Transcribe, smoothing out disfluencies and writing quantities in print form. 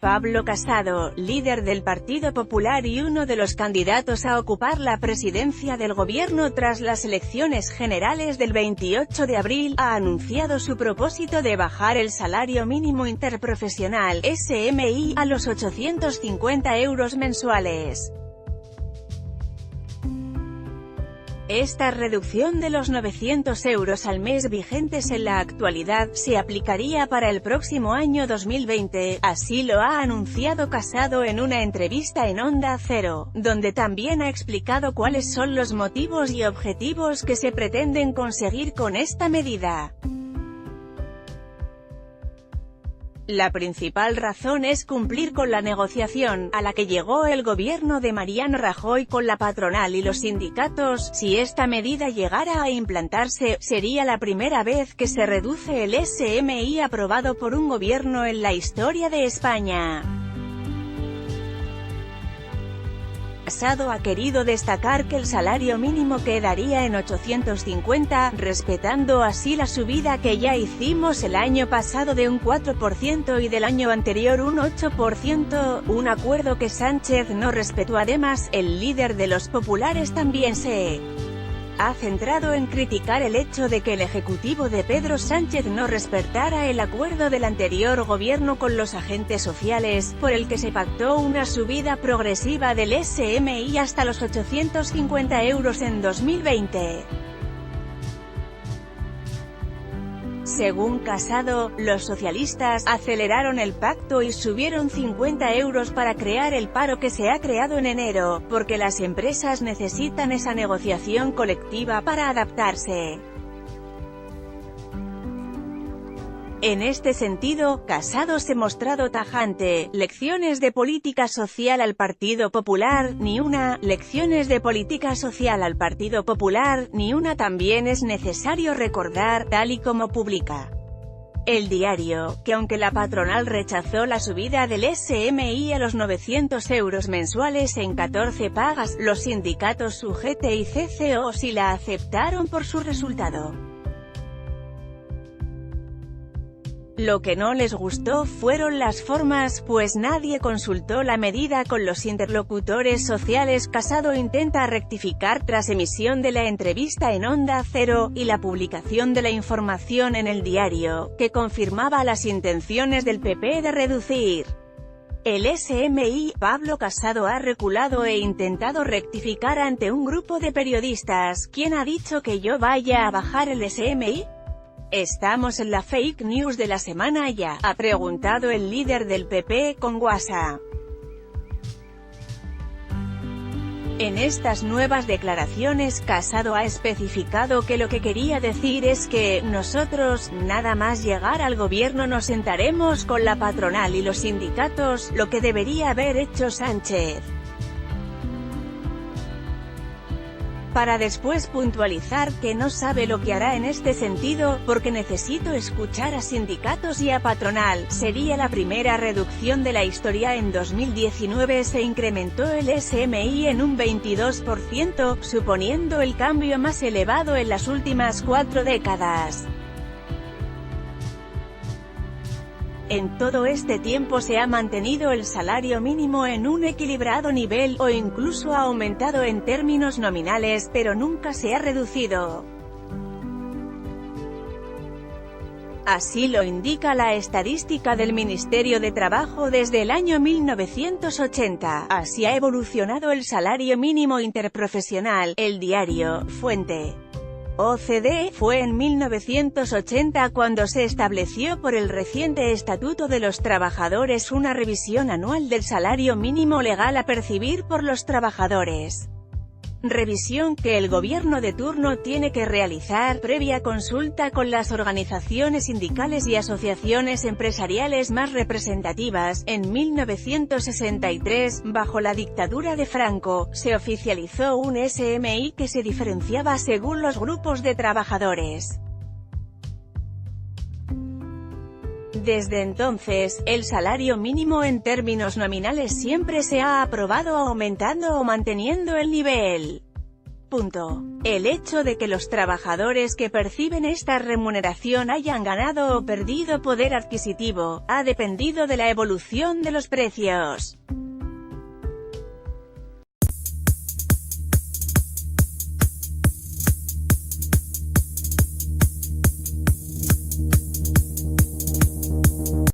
Pablo Casado, líder del Partido Popular y uno de los candidatos a ocupar la presidencia del gobierno tras las elecciones generales del 28 de abril, ha anunciado su propósito de bajar el salario mínimo interprofesional, SMI, a los 850 euros mensuales. Esta reducción de los 900 euros al mes vigentes en la actualidad, se aplicaría para el próximo año 2020, así lo ha anunciado Casado en una entrevista en Onda Cero, donde también ha explicado cuáles son los motivos y objetivos que se pretenden conseguir con esta medida. La principal razón es cumplir con la negociación, a la que llegó el gobierno de Mariano Rajoy con la patronal y los sindicatos. Si esta medida llegara a implantarse, sería la primera vez que se reduce el SMI aprobado por un gobierno en la historia de España. Casado ha querido destacar que el salario mínimo quedaría en 850, respetando así la subida que ya hicimos el año pasado de un 4% y del año anterior un 8%, un acuerdo que Sánchez no respetó. Además, el líder de los populares también se ha centrado en criticar el hecho de que el ejecutivo de Pedro Sánchez no respetara el acuerdo del anterior gobierno con los agentes sociales, por el que se pactó una subida progresiva del SMI hasta los 850 euros en 2020. Según Casado, los socialistas aceleraron el pacto y subieron 50 euros para crear el paro que se ha creado en enero, porque las empresas necesitan esa negociación colectiva para adaptarse. En este sentido, Casado se ha mostrado tajante: lecciones de política social al Partido Popular, ni una; lecciones de política social al Partido Popular, ni una. También es necesario recordar, tal y como publica El Diario, que aunque la patronal rechazó la subida del SMI a los 900 euros mensuales en 14 pagas, los sindicatos UGT y CCO sí la aceptaron por su resultado. Lo que no les gustó fueron las formas, pues nadie consultó la medida con los interlocutores sociales. Casado intenta rectificar tras emisión de la entrevista en Onda Cero, y la publicación de la información en El Diario, que confirmaba las intenciones del PP de reducir el SMI. Pablo Casado ha reculado e intentado rectificar ante un grupo de periodistas. ¿Quién ha dicho que yo vaya a bajar el SMI? ¿Estamos en la fake news de la semana ya?, ha preguntado el líder del PP con WhatsApp. En estas nuevas declaraciones, Casado ha especificado que lo que quería decir es que nosotros, nada más llegar al gobierno, nos sentaremos con la patronal y los sindicatos, lo que debería haber hecho Sánchez, para después puntualizar que no sabe lo que hará en este sentido, porque necesito escuchar a sindicatos y a patronal. Sería la primera reducción de la historia. En 2019 se incrementó el SMI en un 22%, suponiendo el cambio más elevado en las últimas 4 décadas. En todo este tiempo se ha mantenido el salario mínimo en un equilibrado nivel, o incluso ha aumentado en términos nominales, pero nunca se ha reducido. Así lo indica la estadística del Ministerio de Trabajo desde el año 1980. Así ha evolucionado el salario mínimo interprofesional. El Diario, fuente OCDE. Fue en 1980 cuando se estableció por el reciente Estatuto de los Trabajadores una revisión anual del salario mínimo legal a percibir por los trabajadores. Revisión que el gobierno de turno tiene que realizar, previa consulta con las organizaciones sindicales y asociaciones empresariales más representativas. En 1963, bajo la dictadura de Franco, se oficializó un SMI que se diferenciaba según los grupos de trabajadores. Desde entonces, el salario mínimo en términos nominales siempre se ha aprobado aumentando o manteniendo el nivel. El hecho de que los trabajadores que perciben esta remuneración hayan ganado o perdido poder adquisitivo, ha dependido de la evolución de los precios.